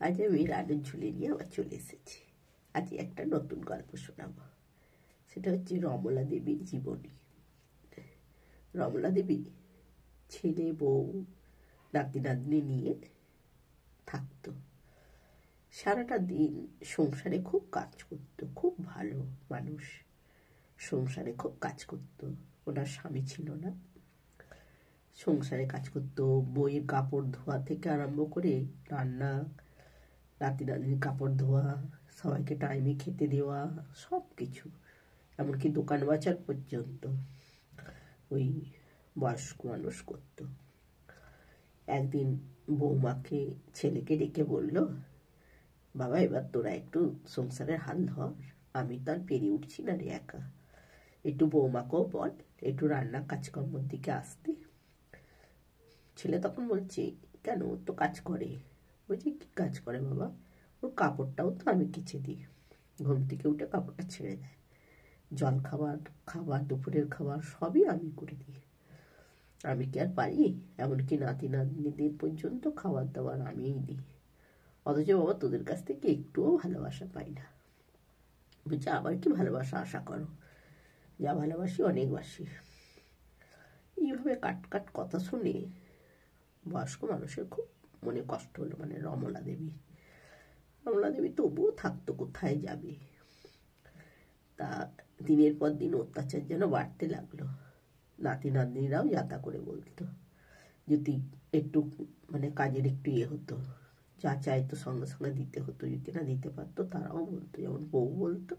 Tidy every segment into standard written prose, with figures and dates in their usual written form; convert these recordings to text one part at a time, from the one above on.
আজ আমি রানের ঝুলি নিয়ে আবার চলে এসেছি। আজ একটা নতুন গল্প শোনাবো। সেটা হচ্ছে রমলা দেবীর জীবনী। রমলা দেবী ছেলে বউ নাতি নাতনি নিয়ে থাকতো। সারাটা দিন সংসারে খুব কাজ করত। খুব ভালো মানুষ, সংসারে খুব কাজ করত। ওনার স্বামী ছিল না, সংসারে কাজ করত। বইয়ের কাপড় ধোয়া থেকে আরম্ভ করে রান্না, নাতি নাতনির কাপড় ধোয়া, সবাইকে টাইমে খেতে দেওয়া, সব কিছু, এমনকি দোকান বাজার পর্যন্ত ওই বয়স্ক মানুষ করত। একদিন বৌমাকে ছেলেকে ডেকে বলল, বাবা এবার তোরা একটু সংসারের হাল ধর, আমি তো আর পেরিয়ে উঠছি না রে একা, একটু বৌমাকেও বল একটু রান্না কাজকর্মের দিকে আসতে। ছেলে তখন বলছে, কেন, ও তো কাজ করে। বলছি, কি কাজ করে বাবা? ওর কাপড়টাও তো আমি কেচে দিই, ঘুম থেকে উঠে কাপড়টা ছেড়ে দেয়, জল খাবার, দুপুরের খাবার সবই আমি করে দিই। আমি কি আর পারি? এমনকি নাতি নাতনিদের পর্যন্ত খাবার দাবার আমিই দিই। অথচ বাবা তোদের কাছ থেকে একটুও ভালোবাসা পাই না। বলছে, আবার কি ভালোবাসা আশা করো? যা ভালোবাসি অনেক বাসি। এইভাবে কাট কথা শুনে বয়স্ক মানুষের খুব মনে কষ্ট হলো, মানে রমলা দেবী তবুও থাকতো, কোথায় যাবে। তা দিনের পর দিন অত্যাচার যেন বাড়তে লাগলো। নাতি নাতনিরাও যাতা করে বলতো, যদি একটু মানে কাজের একটু হতো, যা চাইতো সঙ্গে সঙ্গে দিতে হতো, যদি না দিতে পারতো তারাও বলতো, যেমন বউ বলতো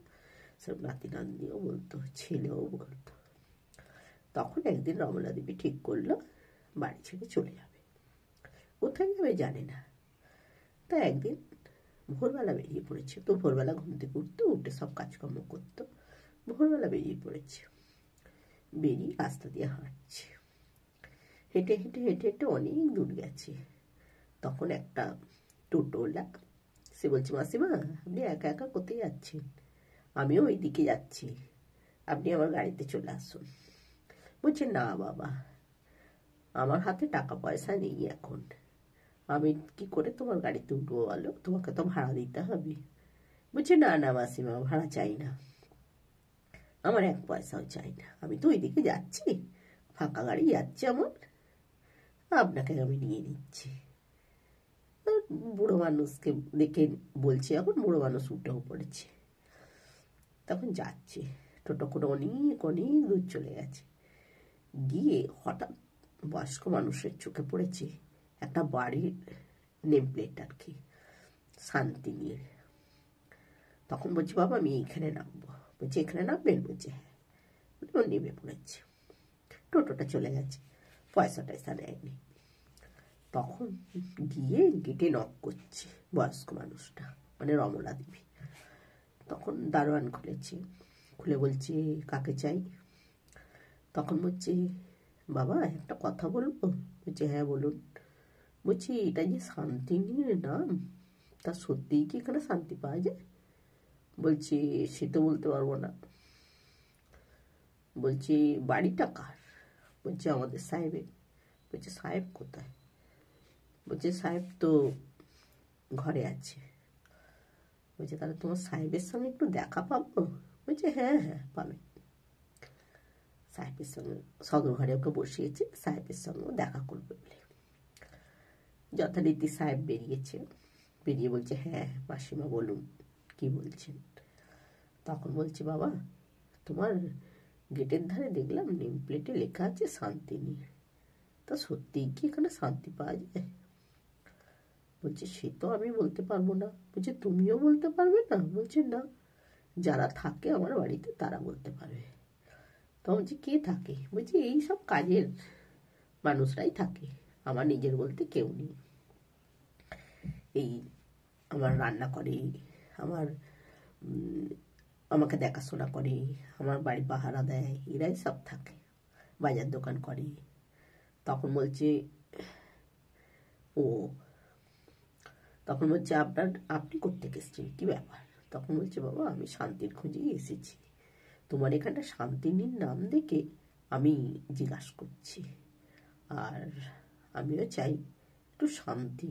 সব নাতি নাতনিও বলতো, ছেলেও বলতো। তখন একদিন রমলা দেবী ঠিক করলো বাড়ি ছেড়ে চলে যাবে। কোথায় যাবে জানে না। তা একদিন ভোরবেলা বেরিয়ে পড়েছে। তো ভোরবেলা ঘুম থেকে উঠে সব কাজকর্ম করতো। ভোরবেলা বেরিয়ে পড়েছে, বেরিয়ে রাস্তা দিয়ে হাঁটছে। হেঁটে হেঁটে হেঁটে হেঁটে অনেক দূর গেছে। তখন একটা টোটোওয়ালা, সে বলছে, মাসিমা আপনি একা একা কোথায় যাচ্ছেন? আমিও ওই দিকে যাচ্ছি, আপনি আমার গাড়িতে চলে আসুন। বলছে, না বাবা, আমার হাতে টাকা পয়সা নেই এখন, আমি কি করে তোমার গাড়িতে উঠবো বলো, তোমাকে তো ভাড়া দিতে হবে। বলছে, না না মাসিমা, ভাড়া চাই না, আমার এক পয়সাও চাই না, আমি তো ওইদিকে যাচ্ছি, ফাঁকা গাড়ি যাচ্ছে আমার, আপনাকে আমি নিয়ে নিচ্ছি। বুড়ো মানুষকে দেখে বলছে, এখন বুড়ো মানুষ উঠেও পড়েছে। তখন যাচ্ছে, টোটো করে অনেক অনেক দূর চলে গেছে। গিয়ে হঠাৎ বয়স্ক মানুষের চোখে পড়েছে একটা বাড়ির নেম প্লেট, আর কি, শান্তিনীর। তখন বলছি, বাবা আমি এইখানে নামবো। বলছে, এখানে নামবেন? বলছে, হ্যাঁ। ও নেমে পড়েছে। টোটোটা চলে গেছে, পয়সা টয়সা নেয়নি। তখন গিয়ে গেটে নক করছে বয়স্ক মানুষটা, মানে রমলা দেবী। তখন দারোয়ান খুলেছে, খুলে বলছে, কাকে চাই? তখন বলছে, বাবা একটা কথা বলবো? বলছে, হ্যাঁ বলুন। বলছি, এটা যে শান্তিনীর নাম, তা সত্যিই কি এখানে শান্তি পাওয়া যায়? বলছি, সে তো বলতে পারবো না। বলছি, বাড়িটা কার? বলছে, আমাদের সাহেবের। বলছে, সাহেব কোথায়? বলছে, সাহেব তো ঘরে আছে। বলছে, তাহলে তোমার সাহেবের সঙ্গে একটু দেখা পাবো? বলছে, হ্যাঁ হ্যাঁ পাবে। সাহেবের সঙ্গে সদর ঘরে ওকে বসিয়েছে, সাহেবের সঙ্গেও দেখা করবে বলে। যথারীতি সাহেব বেরিয়েছে, বেরিয়ে বলছে, হ্যাঁ মাসিমা বলুন, কি বলছেন? তখন বলছে, বাবা তোমার গেটের ধারে দেখলাম নেম প্লেটে লেখা আছে শান্তিনী, তা সত্যিই কি এখানে শান্তি পাওয়া যায়? বলছে, সে তো আমি বলতে পারবো না। বলছে, তুমিও বলতে পারবে না? বলছে, না, যারা থাকে আমার বাড়িতে তারা বলতে পারবে। তো বলছে, কে থাকে? বলছে, এই সব কাজের মানুষরাই থাকে, আমার নিজের বলতে কেউ নেই। এই আমার রান্না করে, আমার আমাকে দেখাশোনা করে, আমার বাড়ি পাহারা দেয়, এরাই সব থাকে, বাজার দোকান করে। তখন বলছে, ও, তখন বলছে, আপনি কোত্থেকে এসেছেন, কি ব্যাপার? তখন বলছে, বাবা আমি শান্তির খোঁজেই এসেছি, তোমার এখানটা শান্তিনীর নাম দেখে আমি জিজ্ঞাসা করছি, আর আমিও চাই একটু শান্তি।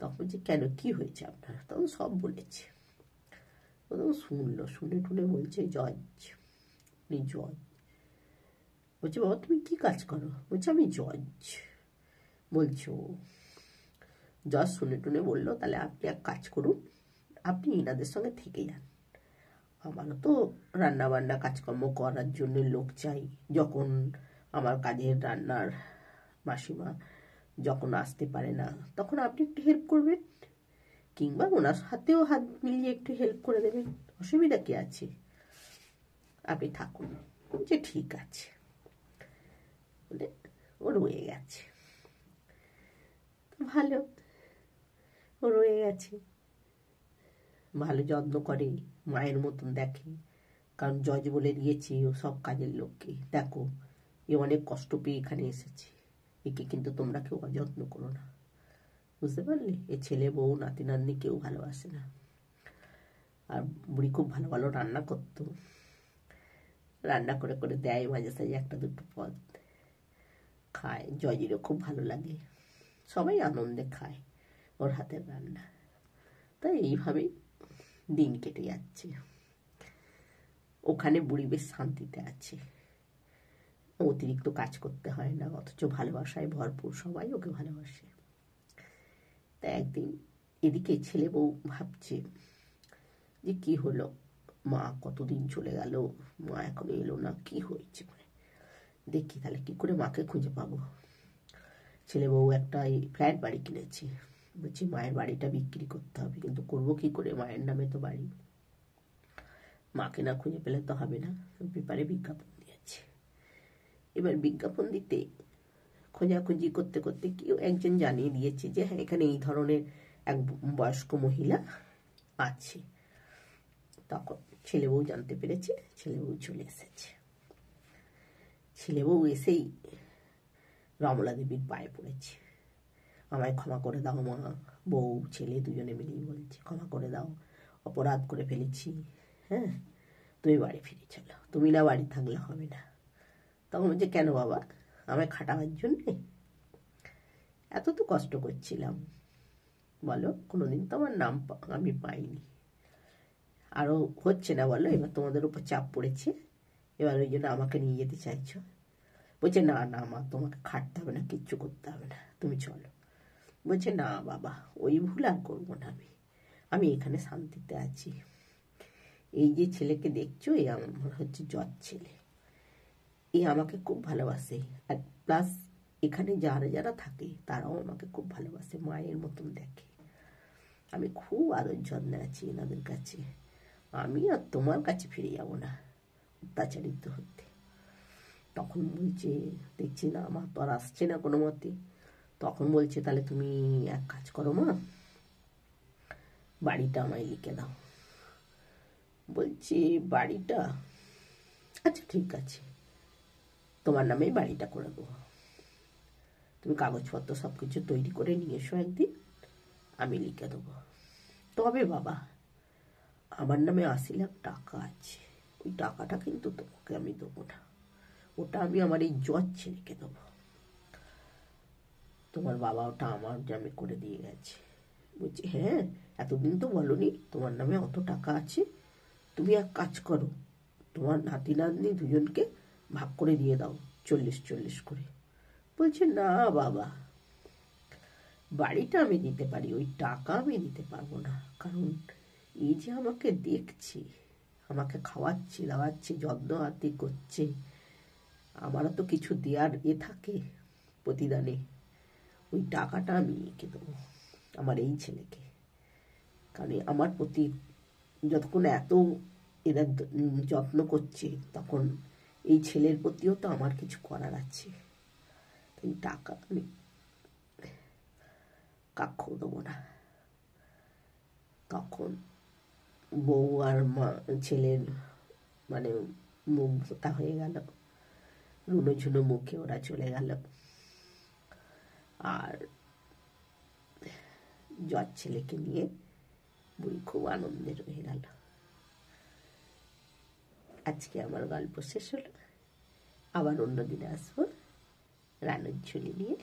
তখন বলছি কেন, কি হয়েছে আপনার? তখন সব বলেছে। তখন শুনলো, শুনে টুনে বলছে জজ, আপনি জজ। বলছে বাবা তুমি কি কাজ করো? বলছে আমি জজ। বলছো? জজ শুনে টুনে বললো তাহলে আপনি এক কাজ করুন, আপনি ইনাদের সঙ্গে থেকে যান। আমারও তো রান্না বান্না কাজকর্ম করার জন্য লোক চাই। যখন আমার কাজের রান্নার মাসিমা যখন আসতে পারে না, তখন আপনি একটু হেল্প করবেন, কিংবা ওনার হাতেও হাত মিলিয়ে একটু হেল্প করে দেবেন, অসুবিধা কি আছে? আপনি থাকুন। যে ঠিক আছে বলে ও রয়ে গেছে। ভালো, ও রয়ে গেছে, ভালো যত্ন করে, মায়ের মতন দেখে। কারণ জজ বলে দিয়েছে ও সব কাজের লোককে, দেখো এ অনেক কষ্ট পেয়ে এখানে এসেছে, একে কিন্তু তোমরা কেউ অযত্ন করো না, বুঝতে পারলে? এ ছেলে বউ নাতি নাতনি কেউ ভালোবাসে না। আর বুড়ি খুব ভালো ভালো রান্না করতো, রান্না করে করে দেয় মাঝে সাঝে একটা দুটো পদ, খায়, জজেরও খুব ভালো লাগে, সবাই আনন্দে খায় ওর হাতের রান্না। তাই এইভাবেই দিন কেটে যাচ্ছে। ওখানে বুড়ি বেশ শান্তিতে আছে, অতিরিক্ত কাজ করতে হয় না, অথচ ভালোবাসায় ভরপুর, সবাই ওকে ভালোবাসে। তা একদিন এদিকে ছেলে বউ ভাবছে যে কি হলো, মা কতদিন চলে গেল, মা এখনো এলো না, কি হয়েছে, দেখি তাহলে কি করে মাকে খুঁজে পাবো। ছেলে বউ একটা ফ্ল্যাট বাড়ি কিনেছে, বলছি মায়ের বাড়িটা বিক্রি করতে হবে, কিন্তু করবো কি করে, মায়ের নামে তো বাড়ি, মাকে না খুঁজে পেলে তো হবে না। পেপারে বিজ্ঞাপন দিয়েছে। এবার বিজ্ঞাপন দিতে খোঁজাখুঁজি করতে করতে কেউ একজন জানিয়ে দিয়েছে যে হ্যাঁ এখানে এই ধরনের এক বয়স্ক মহিলা আছে। তখন ছেলে বউ জানতে পেরেছে, ছেলে বউ চলে এসেছে। ছেলে বউ এসেই রমলা দেবীর পায়ে পড়েছে, আমায় ক্ষমা করে দাও মা। বউ ছেলে দুজনে মিলেই বলছে ক্ষমা করে দাও, অপরাধ করে ফেলেছি, হ্যাঁ তুমি বাড়ি ফিরে চলো, তুমি না বাড়ি থাকলে হবে না। তখন বলছে কেন বাবা, আমায় খাটাবার জন্যে? এত তো কষ্ট করছিলাম, বলো, কোনোদিন তো আমার নাম আমি পাইনি, আরও হচ্ছে না বলো, এবার তোমাদের উপর চাপ পড়েছে, এবার ওই জন্য আমাকে নিয়ে যেতে চাইছো। বলছে না না মা, তোমাকে খাটতে হবে না, কিচ্ছু করতে হবে না, তুমি চলো। বলছে না বাবা, ওই ভুল আর করবো না, আমি এখানে শান্তিতে আছি। এই যে ছেলেকে দেখছো, এই আমার হচ্ছে জজ ছেলে, এ আমাকে খুব ভালোবাসে, আর প্লাস এখানে যারা যারা থাকে তারাও আমাকে খুব ভালোবাসে, মায়ের মতন দেখে, আমি খুব আদর যত্নে আছি এনাদের কাছে, আমি আর তোমার কাছে ফিরে যাব না অত্যাচারিত হতে। তখন বলছে দেখছি না মা তো আর আসছে না কোনো মতে। তখন বলছে তাহলে তুমি এক কাজ করো মা, বাড়িটা আমায় লিখে দাও। বলছি বাড়িটা, আচ্ছা ঠিক আছে, তোমার নামেই বাড়িটা করে দেবো, তুমি কাগজপত্র সব কিছু তৈরি করে নিয়ে এসো একদিন, আমি লিখে দেবো। তবে বাবা আমার নামে 80 লাখ টাকা আছে, ওই টাকাটা কিন্তু তোমাকে আমি দেবো না, ওটা আমি আমার এই জজ ছেলেকে দেবো, তোমার বাবা ওটা আমার নামে করে দিয়ে গেছে। বলছি হ্যাঁ, এতদিন তো বলনি তোমার নামে অত টাকা আছে, তুমি এক কাজ করো, তোমার নাতি নাতনি দুজনকে ভাগ করে দিয়ে দাও 40-40 করে। বলছে না বাবা, বাড়িটা আমি দিতে পারি, ওই টাকা আমি দিতে পারবো না, কারণ এই যে আমাকে দেখছি, আমাকে খাওয়াচ্ছে দাওয়াচ্ছে, যত্ন আত্তি করছে, আমারও তো কিছু দেওয়ার থাকে প্রতিদানে, ওই টাকাটা আমি এঁকে দেবো আমার এই ছেলেকে, কারণ আমার প্রতি যতক্ষণ এত এরা যত্ন করছে, তখন এই ছেলের প্রতিও তো আমার কিছু করার আছে, এই টাকা আমি কাক্ষও দেবো না। তখন বউ আর মা ছেলের মানে মুখ ভোতা হয়ে গেল, রুনো ঝুনো মুখে ওরা চলে গেল, আর জজ ছেলেকে নিয়ে বুড়ি খুব আনন্দে রয়ে গেল। আজকে আমার গল্প শেষ হলো, আবার অন্য দিনে আসবো রানুর ঝুলি নিয়ে।